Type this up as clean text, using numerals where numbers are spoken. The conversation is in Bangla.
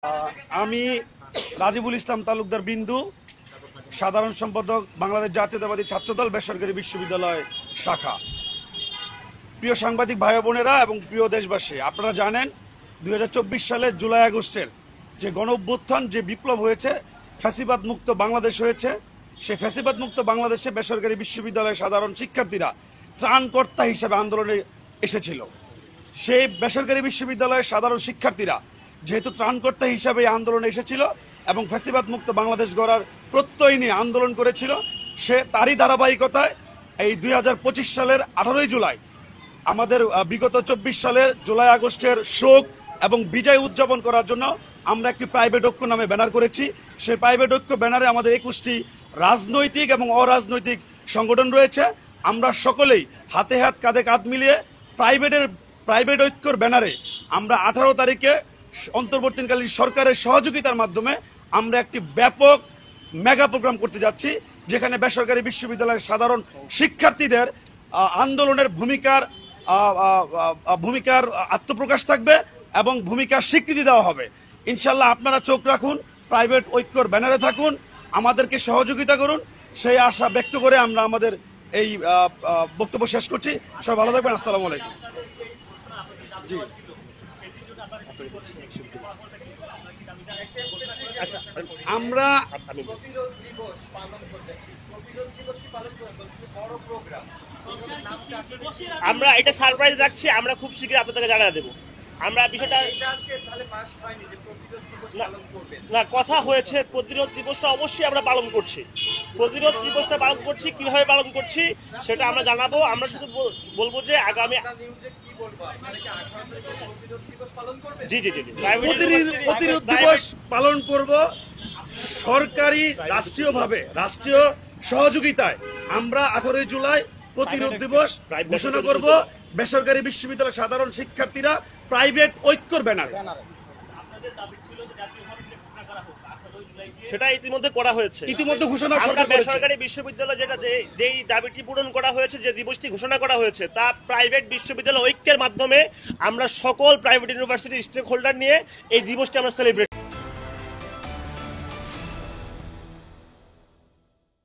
আমি রাজিবুল ইসলাম তালুকদার বিন্দু, সাধারণ সম্পাদক বাংলাদেশ জাতীয়তাবাদী ছাত্রদল বেসরকারি বিশ্ববিদ্যালয় শাখা। প্রিয় সাংবাদিক ভাই বোনেরা এবং প্রিয় দেশবাসী, আপনারা জানেন 2024 সালের জুলাই আগস্টের যে গণ অভ্যুত্থান, যে বিপ্লব হয়েছে, ফ্যাসিবাদ মুক্ত বাংলাদেশ হয়েছে। সে ফ্যাসিবাদ মুক্ত বাংলাদেশে বেসরকারি বিশ্ববিদ্যালয়ের সাধারণ শিক্ষার্থীরা ত্রাণকর্তা হিসেবে আন্দোলনে এসেছিল। সেই বেসরকারি বিশ্ববিদ্যালয়ের সাধারণ শিক্ষার্থীরা যেহেতু ত্রাণকর্তা হিসাবে আন্দোলনে এসেছিল এবং ফ্যাসিবাদ মুক্ত বাংলাদেশ গড়ার প্রত্যয় নিয়ে আন্দোলন করেছিল, সে তারই ধারাবাহিকতায় এই 2025 সালের 18 জুলাই আমাদের বিগত 24 সালের জুলাই আগস্টের শোক এবং বিজয় উদযাপন করার জন্য আমরা একটি প্রাইভেট ঐক্য নামে ব্যানার করেছি। সেই প্রাইভেট ঐক্য ব্যানারে আমাদের 21টি রাজনৈতিক এবং অরাজনৈতিক সংগঠন রয়েছে। আমরা সকলেই হাতে হাত কাঁধে কাঁধ মিলিয়ে প্রাইভেট ঐক্যর ব্যানারে আমরা 18 তারিখে অন্তর্বর্তীকালীন সরকারের সহযোগিতার মাধ্যমে আমরা একটি ব্যাপক মেগা প্রোগ্রাম করতে যাচ্ছি, যেখানে বেসরকারি বিশ্ববিদ্যালয়ের সাধারণ শিক্ষার্থীদের আন্দোলনের ভূমিকার আত্মপ্রকাশ থাকবে এবং ভূমিকার স্বীকৃতি দেওয়া হবে। ইনশাল্লাহ আপনারা চোখ রাখুন, প্রাইভেট ঐক্যর ব্যানারে থাকুন, আমাদেরকে সহযোগিতা করুন। সেই আশা ব্যক্ত করে আমরা আমাদের এই বক্তব্য শেষ করছি। সবাই ভালো থাকবেন। আসসালামু আলাইকুম। জি, আচ্ছা, আমরা এটা সারপ্রাইজ রাখছি। আমরা খুব শীঘ্রই আপনাদেরকে জানিয়ে দেবো। আমরা বিষয়টা না, কথা হয়েছে প্রতিরোধ দিবসটা অবশ্যই আমরা পালন করছি। প্রতিরোধ দিবসটা পালন করছি, কিভাবে পালন করছি সেটা আমরা জানাবো। আমরা শুধু বলবো যে আগামী জি জি জি প্রতিরোধ দিবস পালন করব সরকারি রাষ্ট্রীয় সহযোগিতায়। আমরা 18 জুলাই প্রতিরোধ দিবস ঘোষণা করব বেসরকারি বিশ্ববিদ্যালয়ের সাধারণ শিক্ষার্থীরা প্রাইভেট ঐক্যর ব্যানারে। সেটা ইতিমধ্যে করা হয়েছে, ইতিমধ্যে ঘোষণা বেসরকারি বিশ্ববিদ্যালয় যেই দাবিটি পূরণ করা হয়েছে, যে দিবসটি ঘোষণা করা হয়েছে, তা প্রাইভেট বিশ্ববিদ্যালয় ঐক্যের মাধ্যমে আমরা সকল প্রাইভেট ইউনিভার্সিটির স্টেক হোল্ডার নিয়ে এই দিবসটি আমরা সেলিব্রেট